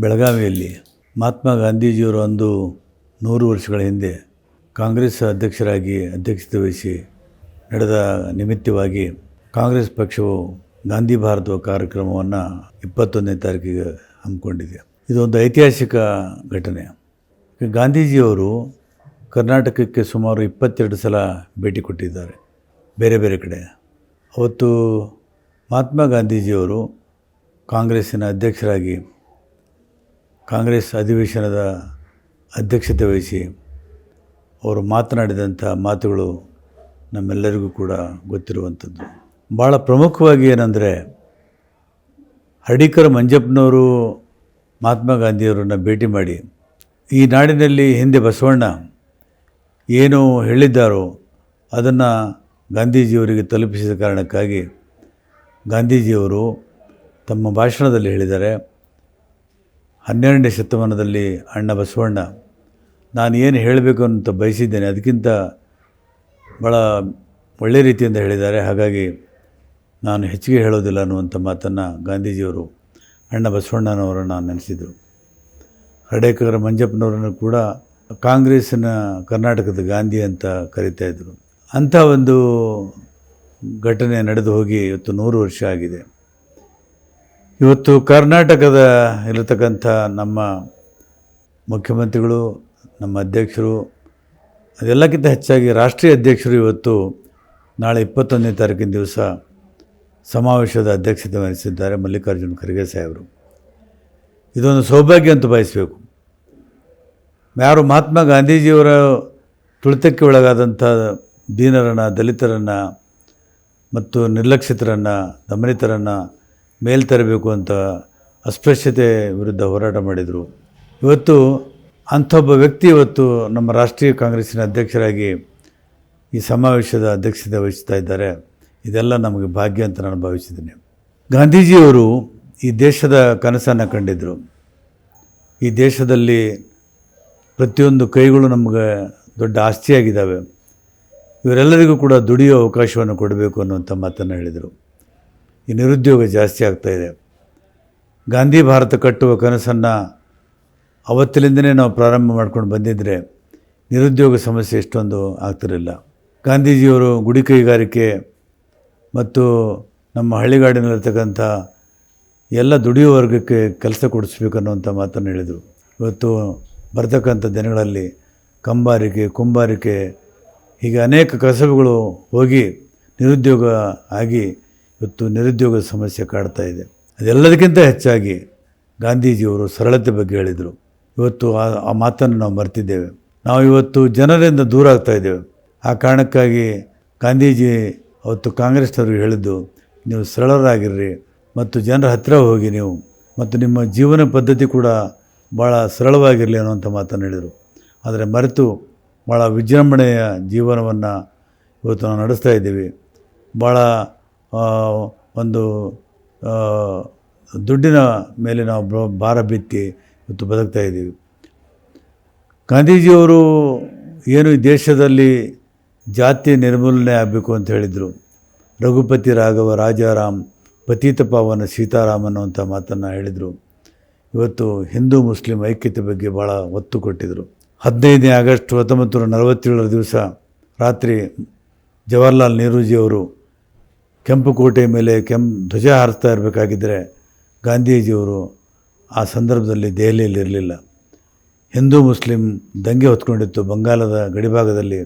ಬೆಳಗಾವಿಯಲ್ಲಿ ಮಹಾತ್ಮ ಗಾಂಧೀಜಿಯವರು ಒಂದು 100 ವರ್ಷಗಳ ಹಿಂದೆ ಕಾಂಗ್ರೆಸ್ ಅಧ್ಯಕ್ಷತೆ ವಹಿಸಿ ನಡೆದ ನಿಮಿತ್ತವಾಗಿ ಕಾಂಗ್ರೆಸ್ ಪಕ್ಷವು ಗಾಂಧಿ ಭಾರತ ಕಾರ್ಯಕ್ರಮವನ್ನು 21ನೇ ತಾರೀಕಿಗೆ ಹಮ್ಮಿಕೊಂಡಿದೆ. ಇದೊಂದು ಐತಿಹಾಸಿಕ ಘಟನೆ. ಗಾಂಧೀಜಿಯವರು ಕರ್ನಾಟಕಕ್ಕೆ ಸುಮಾರು 22 ಸಲ ಭೇಟಿ ಕೊಟ್ಟಿದ್ದಾರೆ ಬೇರೆ ಬೇರೆ ಕಡೆ. ಅವತ್ತು ಮಹಾತ್ಮ ಗಾಂಧೀಜಿಯವರು ಕಾಂಗ್ರೆಸ್ಸಿನ ಅಧ್ಯಕ್ಷರಾಗಿ ಕಾಂಗ್ರೆಸ್ ಅಧಿವೇಶನದ ಅಧ್ಯಕ್ಷತೆ ವಹಿಸಿ ಅವರು ಮಾತನಾಡಿದಂಥ ಮಾತುಗಳು ನಮ್ಮೆಲ್ಲರಿಗೂ ಕೂಡ ಗೊತ್ತಿರುವಂಥದ್ದು. ಭಾಳ ಪ್ರಮುಖವಾಗಿ ಏನಂದರೆ, ಹರ್ಡೀಕರ್ ಮಂಜಪ್ಪನವರು ಮಹಾತ್ಮ ಗಾಂಧಿಯವರನ್ನು ಭೇಟಿ ಮಾಡಿ ಈ ನಾಡಿನಲ್ಲಿ ಹಿಂದೆ ಬಸವಣ್ಣ ಏನು ಹೇಳಿದ್ದಾರೋ ಅದನ್ನು ಗಾಂಧೀಜಿಯವರಿಗೆ ತಲುಪಿಸಿದ ಕಾರಣಕ್ಕಾಗಿ ಗಾಂಧೀಜಿಯವರು ತಮ್ಮ ಭಾಷಣದಲ್ಲಿ ಹೇಳಿದ್ದಾರೆ, 12ನೇ ಶತಮಾನದಲ್ಲಿ ಅಣ್ಣ ಬಸವಣ್ಣ ನಾನು ಏನು ಹೇಳಬೇಕು ಅಂತ ಬಯಸಿದ್ದೇನೆ ಅದಕ್ಕಿಂತ ಭಾಳ ಒಳ್ಳೆಯ ರೀತಿಯಿಂದ ಹೇಳಿದ್ದಾರೆ, ಹಾಗಾಗಿ ನಾನು ಹೆಚ್ಚಿಗೆ ಹೇಳೋದಿಲ್ಲ ಅನ್ನುವಂಥ ಮಾತನ್ನು ಗಾಂಧೀಜಿಯವರು ಅಣ್ಣ ಬಸವಣ್ಣನವರನ್ನು ನೆನೆಸಿದರು. ಹರ್ಡೇಕರ್ ಮಂಜಪ್ಪನವರನ್ನು ಕೂಡ ಕಾಂಗ್ರೆಸ್ಸಿನ ಕರ್ನಾಟಕದ ಗಾಂಧಿ ಅಂತ ಕರೀತಾಯಿದ್ರು. ಅಂಥ ಒಂದು ಘಟನೆ ನಡೆದು ಹೋಗಿ ಇವತ್ತು 100 ವರ್ಷ ಆಗಿದೆ. ಇವತ್ತು ಕರ್ನಾಟಕದ ಇರತಕ್ಕಂಥ ನಮ್ಮ ಮುಖ್ಯಮಂತ್ರಿಗಳು, ನಮ್ಮ ಅಧ್ಯಕ್ಷರು, ಅದೆಲ್ಲಕ್ಕಿಂತ ಹೆಚ್ಚಾಗಿ ರಾಷ್ಟ್ರೀಯ ಅಧ್ಯಕ್ಷರು ಇವತ್ತು ನಾಳೆ 21ನೇ ತಾರೀಕಿನ ದಿವಸ ಸಮಾವೇಶದ ಅಧ್ಯಕ್ಷತೆ ವಹಿಸಿದ್ದಾರೆ, ಮಲ್ಲಿಕಾರ್ಜುನ ಖರ್ಗೆ ಸಾಹೇಬರು. ಇದೊಂದು ಸೌಭಾಗ್ಯ ಅಂತ ಬಯಸಬೇಕು. ಯಾರು ಮಹಾತ್ಮ ಗಾಂಧೀಜಿಯವರ ತುಳಿತಕ್ಕೆ ಒಳಗಾದಂಥ ದೀನರನ್ನು, ದಲಿತರನ್ನು ಮತ್ತು ನಿರ್ಲಕ್ಷಿತರನ್ನು, ದಮನಿತರನ್ನು ಮೇಲ್ತರಬೇಕು ಅಂತ ಅಸ್ಪೃಶ್ಯತೆ ವಿರುದ್ಧ ಹೋರಾಟ ಮಾಡಿದರು. ಇವತ್ತು ಅಂಥೊಬ್ಬ ವ್ಯಕ್ತಿ ಇವತ್ತು ನಮ್ಮ ರಾಷ್ಟ್ರೀಯ ಕಾಂಗ್ರೆಸ್ಸಿನ ಅಧ್ಯಕ್ಷರಾಗಿ ಈ ಸಮಾವೇಶದ ಅಧ್ಯಕ್ಷತೆ ವಹಿಸ್ತಾ ಇದ್ದಾರೆ. ಇದೆಲ್ಲ ನಮಗೆ ಭಾಗ್ಯ ಅಂತ ನಾನು ಭಾವಿಸಿದ್ದೀನಿ. ಗಾಂಧೀಜಿಯವರು ಈ ದೇಶದ ಕನಸನ್ನು ಕಂಡಿದ್ದರು. ಈ ದೇಶದಲ್ಲಿ ಪ್ರತಿಯೊಂದು ಕೈಗಳು ನಮಗೆ ದೊಡ್ಡ ಆಸ್ತಿಯಾಗಿದ್ದಾವೆ, ಇವರೆಲ್ಲರಿಗೂ ಕೂಡ ದುಡಿಯೋ ಅವಕಾಶವನ್ನು ಕೊಡಬೇಕು ಅನ್ನುವಂಥ ಮಾತನ್ನು ಹೇಳಿದರು. ಈ ನಿರುದ್ಯೋಗ ಜಾಸ್ತಿ ಆಗ್ತಾಯಿದೆ. ಗಾಂಧಿ ಭಾರತ ಕಟ್ಟುವ ಕನಸನ್ನು ಅವತ್ತಿನಿಂದನೇ ನಾವು ಪ್ರಾರಂಭ ಮಾಡ್ಕೊಂಡು ಬಂದಿದ್ದರೆ ನಿರುದ್ಯೋಗ ಸಮಸ್ಯೆ ಎಷ್ಟೊಂದು ಆಗ್ತಿರಲಿಲ್ಲ. ಗಾಂಧೀಜಿಯವರು ಗುಡಿ ಕೈಗಾರಿಕೆ ಮತ್ತು ನಮ್ಮ ಹಳ್ಳಿಗಾಡಿನಲ್ಲಿರ್ತಕ್ಕಂಥ ಎಲ್ಲ ದುಡಿಯೋ ವರ್ಗಕ್ಕೆ ಕೆಲಸ ಕೊಡಿಸ್ಬೇಕು ಅನ್ನುವಂಥ ಮಾತನ್ನು ಹೇಳಿದರು. ಇವತ್ತು ಬರ್ತಕ್ಕಂಥ ದಿನಗಳಲ್ಲಿ ಕಂಬಾರಿಕೆ, ಕುಂಬಾರಿಕೆ ಹೀಗೆ ಅನೇಕ ಕಸಬುಗಳು ಹೋಗಿ ನಿರುದ್ಯೋಗ ಆಗಿ ಇವತ್ತು ನಿರುದ್ಯೋಗ ಸಮಸ್ಯೆ ಕಾಡ್ತಾ ಇದೆ. ಅದೆಲ್ಲದಕ್ಕಿಂತ ಹೆಚ್ಚಾಗಿ ಗಾಂಧೀಜಿಯವರು ಸರಳತೆ ಬಗ್ಗೆ ಹೇಳಿದರು. ಇವತ್ತು ಆ ಮಾತನ್ನು ನಾವು ಮರ್ತಿದ್ದೇವೆ. ನಾವು ಇವತ್ತು ಜನರಿಂದ ದೂರ ಆಗ್ತಾ ಇದ್ದೇವೆ. ಆ ಕಾರಣಕ್ಕಾಗಿ ಗಾಂಧೀಜಿ ಅವತ್ತು ಕಾಂಗ್ರೆಸ್ನವ್ರಿಗೆ ಹೇಳಿದ್ದು, ನೀವು ಸರಳರಾಗಿರ್ರಿ ಮತ್ತು ಜನರ ಹತ್ತಿರ ಹೋಗಿ ನೀವು ಮತ್ತು ನಿಮ್ಮ ಜೀವನ ಪದ್ಧತಿ ಕೂಡ ಭಾಳ ಸರಳವಾಗಿರಲಿ ಅನ್ನುವಂಥ ಮಾತನ್ನು ಹೇಳಿದರು. ಆದರೆ ಮರೆತು ಭಾಳ ವಿಜೃಂಭಣೆಯ ಜೀವನವನ್ನು ಇವತ್ತು ನಾವು ನಡೆಸ್ತಾ ಇದ್ದೀವಿ. ಭಾಳ ಒಂದು ದುಡ್ಡಿನ ಮೇಲೆ ನಾವು ಭಾರ ಬಿತ್ತಿ ಇವತ್ತು ಬದುಕ್ತಾ ಇದ್ದೀವಿ. ಗಾಂಧೀಜಿಯವರು ಏನು ಈ ದೇಶದಲ್ಲಿ ಜಾತಿ ನಿರ್ಮೂಲನೆ ಆಗಬೇಕು ಅಂತ ಹೇಳಿದರು. ರಘುಪತಿ ರಾಘವ ರಾಜಾರಾಮ್ ಪತೀತ ಪಾವನ ಸೀತಾರಾಮ್ ಅನ್ನುವಂಥ ಮಾತನ್ನು ಹೇಳಿದರು. ಇವತ್ತು ಹಿಂದೂ ಮುಸ್ಲಿಂ ಐಕ್ಯತೆ ಬಗ್ಗೆ ಭಾಳ ಒತ್ತು ಕೊಟ್ಟಿದ್ದರು. 15ನೇ ಆಗಸ್ಟ್ 1947 ದಿವಸ ರಾತ್ರಿ ಜವಾಹರ್ಲಾಲ್ ನೆಹರೂಜಿಯವರು ಕೆಂಪುಕೋಟೆ ಮೇಲೆ ಧ್ವಜ ಹಾರಿಸ್ತಾ ಇರಬೇಕಾಗಿದ್ದರೆ ಗಾಂಧೀಜಿಯವರು ಆ ಸಂದರ್ಭದಲ್ಲಿ ದೆಹಲಿಯಲ್ಲಿ ಇರಲಿಲ್ಲ. ಹಿಂದೂ ಮುಸ್ಲಿಂ ದಂಗೆ ಹೊತ್ಕೊಂಡಿತ್ತು ಬಂಗಾಲದ ಗಡಿಭಾಗದಲ್ಲಿ.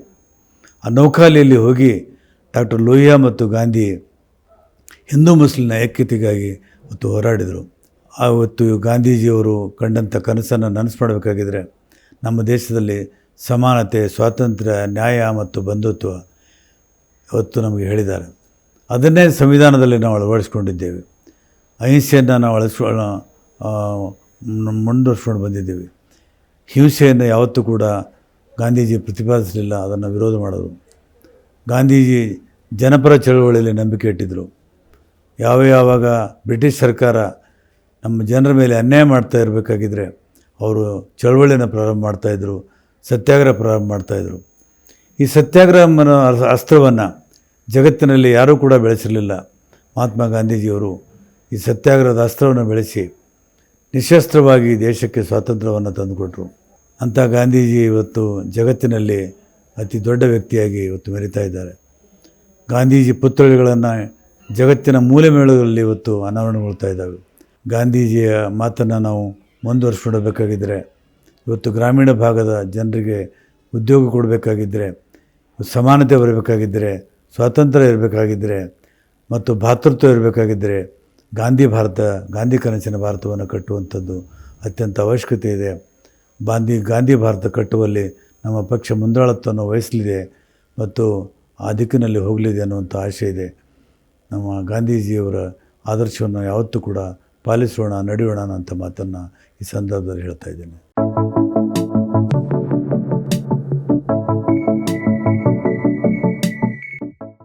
ಆ ನೌಖಾಲಿಯಲ್ಲಿ ಹೋಗಿ ಡಾಕ್ಟರ್ ಲೋಹಿಯಾ ಮತ್ತು ಗಾಂಧಿ ಹಿಂದೂ ಮುಸ್ಲಿಂನ ಐಕ್ಯತೆಗಾಗಿ ಇವತ್ತು ಹೋರಾಡಿದರು. ಆವತ್ತು ಗಾಂಧೀಜಿಯವರು ಕಂಡಂಥ ಕನಸನ್ನು ನನಸು ಮಾಡಬೇಕಾಗಿದ್ದರೆ ನಮ್ಮ ದೇಶದಲ್ಲಿ ಸಮಾನತೆ, ಸ್ವಾತಂತ್ರ್ಯ, ನ್ಯಾಯ ಮತ್ತು ಬಂಧುತ್ವ ಇವತ್ತು ನಮಗೆ ಹೇಳಿದ್ದಾರೆ. ಅದನ್ನೇ ಸಂವಿಧಾನದಲ್ಲಿ ನಾವು ಅಳವಡಿಸ್ಕೊಂಡಿದ್ದೇವೆ. ಅಹಿಂಸೆಯನ್ನು ನಾವು ಮುಂದುವರ್ಸ್ಕೊಂಡು ಬಂದಿದ್ದೇವೆ. ಹಿಂಸೆಯನ್ನು ಯಾವತ್ತೂ ಕೂಡ ಗಾಂಧೀಜಿ ಪ್ರತಿಪಾದಿಸಲಿಲ್ಲ, ಅದನ್ನು ವಿರೋಧ ಮಾಡೋರು. ಗಾಂಧೀಜಿ ಜನಪರ ಚಳವಳಿಯಲ್ಲಿ ನಂಬಿಕೆ ಇಟ್ಟಿದ್ದರು. ಯಾವಾಗ ಬ್ರಿಟಿಷ್ ಸರ್ಕಾರ ನಮ್ಮ ಜನರ ಮೇಲೆ ಅನ್ಯಾಯ ಮಾಡ್ತಾ ಇರಬೇಕಾಗಿದ್ದರೆ ಅವರು ಚಳವಳಿಯನ್ನು ಪ್ರಾರಂಭ ಮಾಡ್ತಾಯಿದ್ರು, ಸತ್ಯಾಗ್ರಹ ಪ್ರಾರಂಭ ಮಾಡ್ತಾಯಿದ್ರು. ಈ ಸತ್ಯಾಗ್ರಹ ಅಸ್ತ್ರವನ್ನು ಜಗತ್ತಿನಲ್ಲಿ ಯಾರೂ ಕೂಡ ಬೆಳೆಸಿರಲಿಲ್ಲ. ಮಹಾತ್ಮ ಗಾಂಧೀಜಿಯವರು ಈ ಸತ್ಯಾಗ್ರಹದ ಅಸ್ತ್ರವನ್ನು ಬೆಳೆಸಿ ನಿಶಸ್ತ್ರವಾಗಿ ದೇಶಕ್ಕೆ ಸ್ವಾತಂತ್ರ್ಯವನ್ನು ತಂದುಕೊಟ್ರು. ಅಂಥ ಗಾಂಧೀಜಿ ಇವತ್ತು ಜಗತ್ತಿನಲ್ಲಿ ಅತಿ ದೊಡ್ಡ ವ್ಯಕ್ತಿಯಾಗಿ ಇವತ್ತು ಮೆರೀತಾ ಇದ್ದಾರೆ. ಗಾಂಧೀಜಿ ಪುತ್ಥಳಿಗಳನ್ನು ಜಗತ್ತಿನ ಮೂಲೆ ಮೇಳುಗಳಲ್ಲಿ ಇವತ್ತು ಅನಾವರಣಗೊಳ್ತಾ ಇದ್ದಾವೆ. ಗಾಂಧೀಜಿಯ ಮಾತನ್ನು ನಾವು ಮುಂದುವರಿಸ್ಕೊಡಬೇಕಾಗಿದ್ದರೆ, ಇವತ್ತು ಗ್ರಾಮೀಣ ಭಾಗದ ಜನರಿಗೆ ಉದ್ಯೋಗ ಕೊಡಬೇಕಾಗಿದ್ದರೆ, ಸಮಾನತೆ ಬರಬೇಕಾಗಿದ್ದರೆ, ಸ್ವಾತಂತ್ರ್ಯ ಇರಬೇಕಾಗಿದ್ದರೆ ಮತ್ತು ಭಾತೃತ್ವ ಇರಬೇಕಾಗಿದ್ದರೆ ಗಾಂಧಿ ಕನಸಿನ ಭಾರತವನ್ನು ಕಟ್ಟುವಂಥದ್ದು ಅತ್ಯಂತ ಅವಶ್ಯಕತೆ ಇದೆ. ಗಾಂಧಿ ಭಾರತ ಕಟ್ಟುವಲ್ಲಿ ನಮ್ಮ ಪಕ್ಷ ಮುಂದಾಳತ್ವವನ್ನು ವಹಿಸಲಿದೆ ಮತ್ತು ಆ ದಿಕ್ಕಿನಲ್ಲಿ ಹೋಗಲಿದೆ ಅನ್ನುವಂಥ ಆಶೆ ಇದೆ. ನಮ್ಮ ಗಾಂಧೀಜಿಯವರ ಆದರ್ಶವನ್ನು ಯಾವತ್ತೂ ಕೂಡ ಪಾಲಿಸೋಣ, ನಡೆಯೋಣ ಅಂತ ಮಾತನ್ನು ಈ ಸಂದರ್ಭದಲ್ಲಿ ಹೇಳ್ತಾ ಇದ್ದೇನೆ.